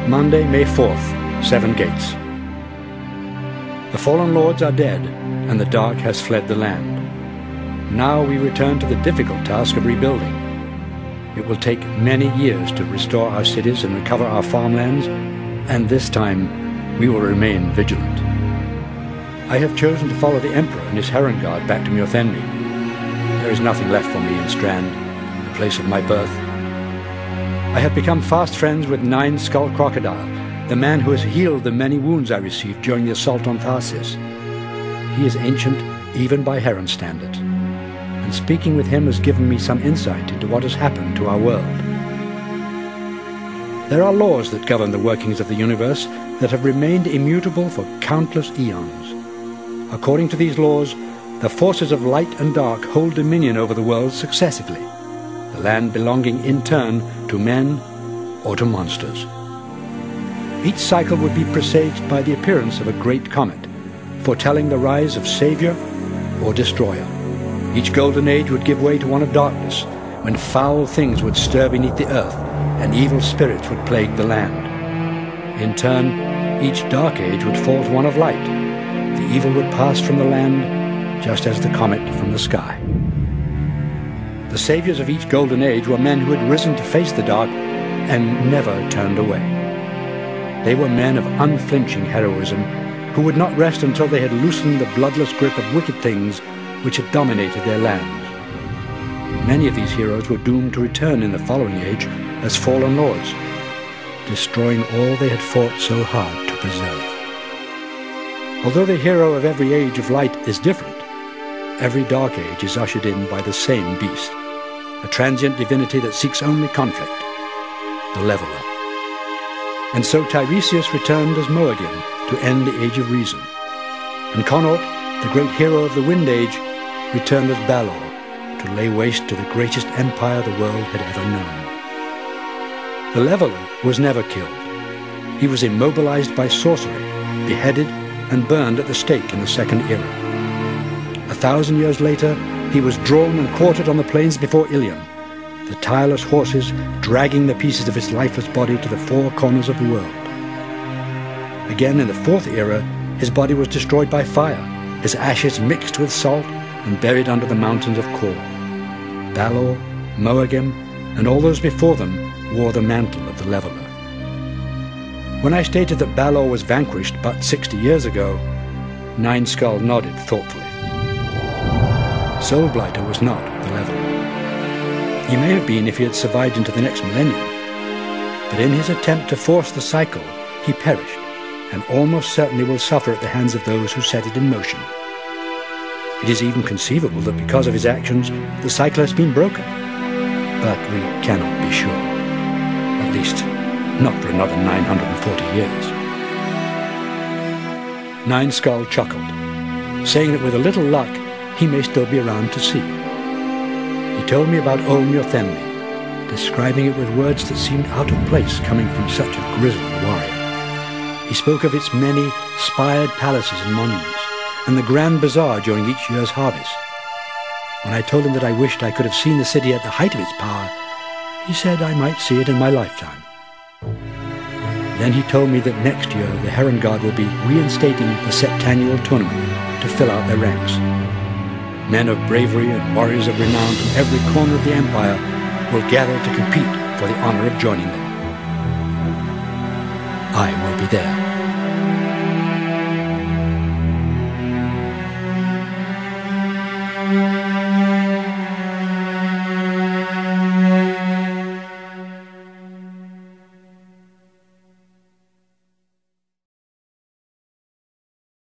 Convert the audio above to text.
Monday, May 4th, 7 gates. The fallen lords are dead, and the dark has fled the land. Now we return to the difficult task of rebuilding. It will take many years to restore our cities and recover our farmlands, and this time we will remain vigilant. I have chosen to follow the Emperor and his Heron Guard back to Mjolnir. There is nothing left for me in Strand, the place of my birth. I have become fast friends with Nine Skull Crocodile, the man who has healed the many wounds I received during the assault on Tharsis. He is ancient even by Heron standards, and speaking with him has given me some insight into what has happened to our world. There are laws that govern the workings of the universe that have remained immutable for countless eons. According to these laws, the forces of light and dark hold dominion over the world successively, the land belonging in turn to men or to monsters. Each cycle would be presaged by the appearance of a great comet, foretelling the rise of savior or destroyer. Each golden age would give way to one of darkness, when foul things would stir beneath the earth and evil spirits would plague the land. In turn, each dark age would fall to one of light. The evil would pass from the land, just as the comet from the sky. The saviors of each golden age were men who had risen to face the dark and never turned away. They were men of unflinching heroism who would not rest until they had loosened the bloodless grip of wicked things which had dominated their lands. Many of these heroes were doomed to return in the following age as fallen lords, destroying all they had fought so hard to preserve. Although the hero of every age of light is different, every dark age is ushered in by the same beast, a transient divinity that seeks only conflict, the Leveler. And so Tiresias returned as Moagim to end the Age of Reason, and Connaught, the great hero of the Wind Age, returned as Balor to lay waste to the greatest empire the world had ever known. The Leveler was never killed. He was immobilized by sorcery, beheaded, and burned at the stake in the Second Era. 1,000 years later, he was drawn and quartered on the plains before Ilion, the tireless horses dragging the pieces of his lifeless body to the four corners of the world. Again, in the Fourth Era, his body was destroyed by fire, his ashes mixed with salt and buried under the mountains of Kor. Balor, Moagim, and all those before them wore the mantle of the Leveler. When I stated that Balor was vanquished but 60 years ago, Nine Skull nodded thoughtfully. Soulblighter was not the Leveler. He may have been if he had survived into the next millennium, but in his attempt to force the cycle, he perished, and almost certainly will suffer at the hands of those who set it in motion. It is even conceivable that because of his actions, the cycle has been broken, but we cannot be sure. At least, not for another 940 years. Nine Skull chuckled, saying that with a little luck, he may still be around to see. He told me about Old Mjolnir, describing it with words that seemed out of place coming from such a grizzled warrior. He spoke of its many spired palaces and monuments, and the grand bazaar during each year's harvest. When I told him that I wished I could have seen the city at the height of its power, he said I might see it in my lifetime. Then he told me that next year the Heron Guard will be reinstating the septennial tournament to fill out their ranks. Men of bravery and warriors of renown from every corner of the Empire will gather to compete for the honor of joining them. I will be there.